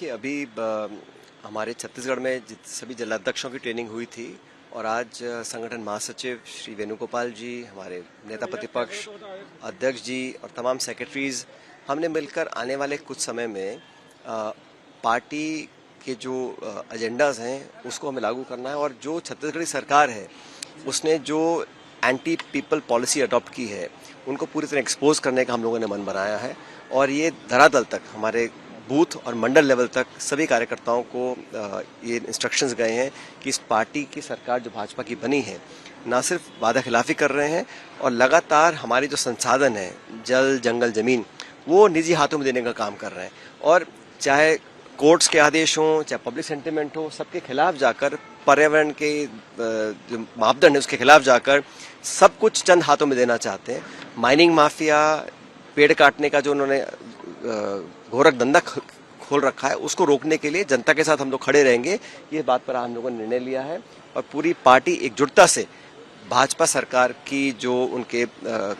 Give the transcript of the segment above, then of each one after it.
देखिए अभी हमारे छत्तीसगढ़ में सभी जिलाध्यक्षों की ट्रेनिंग हुई थी और आज संगठन महासचिव श्री वेणुगोपाल जी, हमारे नेता प्रतिपक्ष अध्यक्ष जी और तमाम सेक्रेटरीज, हमने मिलकर आने वाले कुछ समय में पार्टी के जो एजेंडाज हैं उसको हमें लागू करना है। और जो छत्तीसगढ़ी सरकार है उसने जो एंटी पीपल पॉलिसी अडॉप्ट की है उनको पूरी तरह एक्सपोज करने का हम लोगों ने मन बनाया है। और ये धरातल तक, हमारे बूथ और मंडल लेवल तक सभी कार्यकर्ताओं को ये इंस्ट्रक्शंस गए हैं कि इस पार्टी की सरकार जो भाजपा की बनी है ना सिर्फ वादा खिलाफी कर रहे हैं और लगातार हमारी जो संसाधन है, जल जंगल जमीन, वो निजी हाथों में देने का काम कर रहे हैं। और चाहे कोर्ट्स के आदेश हों, चाहे पब्लिक सेंटिमेंट हो, सबके खिलाफ जाकर, पर्यावरण के जो मापदंड है उसके खिलाफ जाकर सब कुछ चंद हाथों में देना चाहते हैं। माइनिंग माफिया, पेड़ काटने का जो उन्होंने घोरक धंधा खोल रखा है उसको रोकने के लिए जनता के साथ हम लोग खड़े रहेंगे। ये बात पर हम लोगों ने निर्णय लिया है और पूरी पार्टी एकजुटता से भाजपा सरकार की जो उनके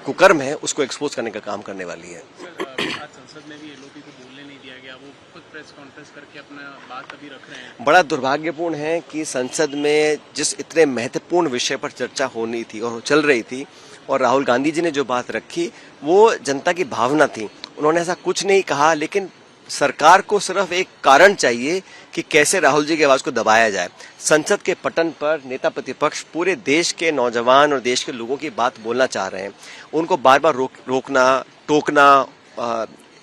कुकर्म है उसको एक्सपोज करने का काम करने वाली है। आज संसद में भी एलओपी को बोलने नहीं दिया गया, वो खुद प्रेस कॉन्फ्रेंस करके अपना बात अभी रख रहे हैं। बड़ा दुर्भाग्यपूर्ण है कि संसद में जिस इतने महत्वपूर्ण विषय पर चर्चा होनी थी और चल रही थी और राहुल गांधी जी ने जो बात रखी वो जनता की भावना थी, उन्होंने ऐसा कुछ नहीं कहा। लेकिन सरकार को सिर्फ एक कारण चाहिए कि कैसे राहुल जी की आवाज को दबाया जाए। संसद के पटन पर नेता प्रतिपक्ष पूरे देश के नौजवान और देश के लोगों की बात बोलना चाह रहे हैं, उनको बार बार रोकना टोकना,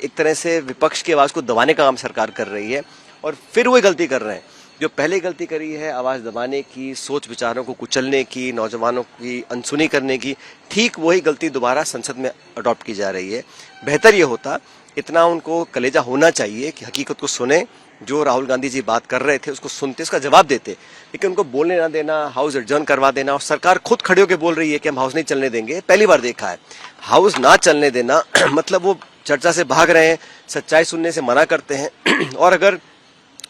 एक तरह से विपक्ष की आवाज को दबाने का काम सरकार कर रही है। और फिर वही गलती कर रहे हैं जो पहले गलती करी है, आवाज दबाने की, सोच विचारों को कुचलने की, नौजवानों की अनसुनी करने की, ठीक वही गलती दोबारा संसद में अडॉप्ट की जा रही है। बेहतर ये होता, इतना उनको कलेजा होना चाहिए कि हकीकत को सुने, जो राहुल गांधी जी बात कर रहे थे उसको सुनते, उसका जवाब देते। लेकिन उनको बोलने ना देना, हाउस एडजर्न करवा देना, और सरकार खुद खड़े होकर बोल रही है कि हम हाउस नहीं चलने देंगे। पहली बार देखा है हाउस ना चलने देना मतलब वो चर्चा से भाग रहे हैं, सच्चाई सुनने से मना करते हैं। और अगर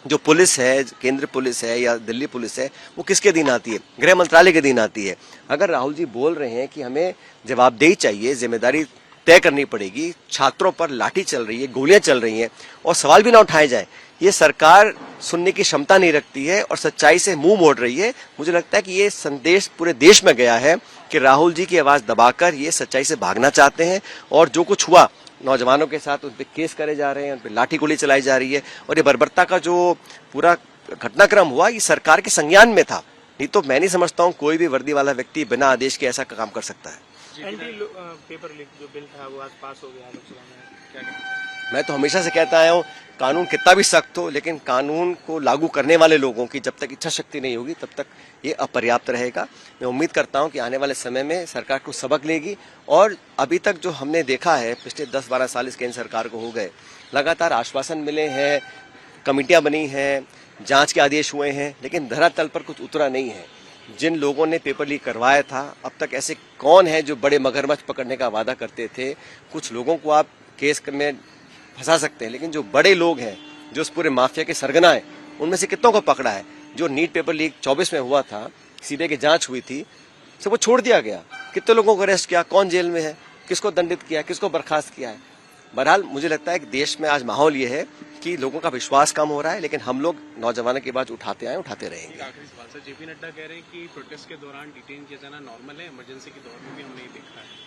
जो पुलिस है, केंद्र पुलिस है या दिल्ली पुलिस है, वो किसके अधीन आती है? गृह मंत्रालय के अधीन आती है। अगर राहुल जी बोल रहे हैं कि हमें जवाबदेही चाहिए, जिम्मेदारी तय करनी पड़ेगी, छात्रों पर लाठी चल रही है, गोलियां चल रही हैं और सवाल भी ना उठाए जाए, ये सरकार सुनने की क्षमता नहीं रखती है और सच्चाई से मुंह मोड़ रही है। मुझे लगता है कि ये संदेश पूरे देश में गया है कि राहुल जी की आवाज दबाकर ये सच्चाई से भागना चाहते हैं। और जो कुछ हुआ नौजवानों के साथ, उन पर केस करे जा रहे हैं, उन पर लाठी गोली चलाई जा रही है, और ये बर्बरता का जो पूरा घटनाक्रम हुआ ये सरकार के संज्ञान में था। नहीं तो मैं नहीं समझता हूँ कोई भी वर्दी वाला व्यक्ति बिना आदेश के ऐसा काम कर सकता है। एंटी पेपर लीक जो बिल था वो आज पास हो गया लोकसभा में, क्या कहते हैं? मैं तो हमेशा से कहता आया हूँ, कानून कितना भी सख्त हो, लेकिन कानून को लागू करने वाले लोगों की जब तक इच्छा शक्ति नहीं होगी तब तक ये अपर्याप्त रहेगा। मैं उम्मीद करता हूँ कि आने वाले समय में सरकार को सबक लेगी। और अभी तक जो हमने देखा है, पिछले 10-12 साल इस केंद्र सरकार को हो गए, लगातार आश्वासन मिले हैं, कमेटियां बनी हैं, जांच के आदेश हुए हैं, लेकिन धरातल पर कुछ उतरा नहीं है। जिन लोगों ने पेपर लीक करवाया था, अब तक ऐसे कौन है जो बड़े मगरमच्छ पकड़ने का वादा करते थे? कुछ लोगों को आप केस में फंसा सकते हैं, लेकिन जो बड़े लोग हैं, जो उस पूरे माफिया के सरगना है, उनमें से कितनों को पकड़ा है? जो नीट पेपर लीक 24 में हुआ था, सीबीआई की जांच हुई थी, सबको छोड़ दिया गया। कितने लोगों को अरेस्ट किया, कौन जेल में है, किसको दंडित किया, किसको बर्खास्त किया है? बहरहाल मुझे लगता है कि देश में आज माहौल ये है कि लोगों का विश्वास कम हो रहा है, लेकिन हम लोग नौजवानों की बात उठाते आए, उठाते रहेंगे। आखिरी सवाल सर, जेपी नड्डा कह रहे हैं कि प्रोटेस्ट के दौरान डिटेन किया जाना नॉर्मल है, इमरजेंसी के दौर में भी हमने देखा है।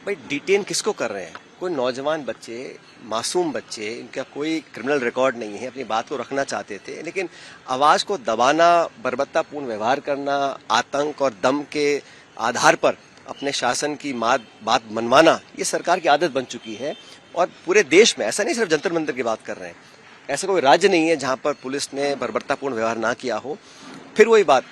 भाई डिटेन किसको कर रहे हैं? कोई नौजवान बच्चे, मासूम बच्चे, इनका कोई क्रिमिनल रिकॉर्ड नहीं है, अपनी बात को रखना चाहते थे, लेकिन आवाज को दबाना, बर्बरतापूर्ण व्यवहार करना, आतंक और दम के आधार पर अपने शासन की बात मनवाना, ये सरकार की आदत बन चुकी है। और पूरे देश में, ऐसा नहीं सिर्फ जंतर मंतर की बात कर रहे हैं, ऐसा कोई राज्य नहीं है जहां पर पुलिस ने बर्बरतापूर्ण व्यवहार ना किया हो। फिर वही बात,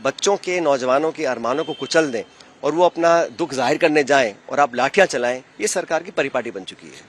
बच्चों के, नौजवानों के अरमानों को कुचल दें और वो अपना दुख जाहिर करने जाएं और आप लाठियां चलाएं, ये सरकार की परिपाटी बन चुकी है।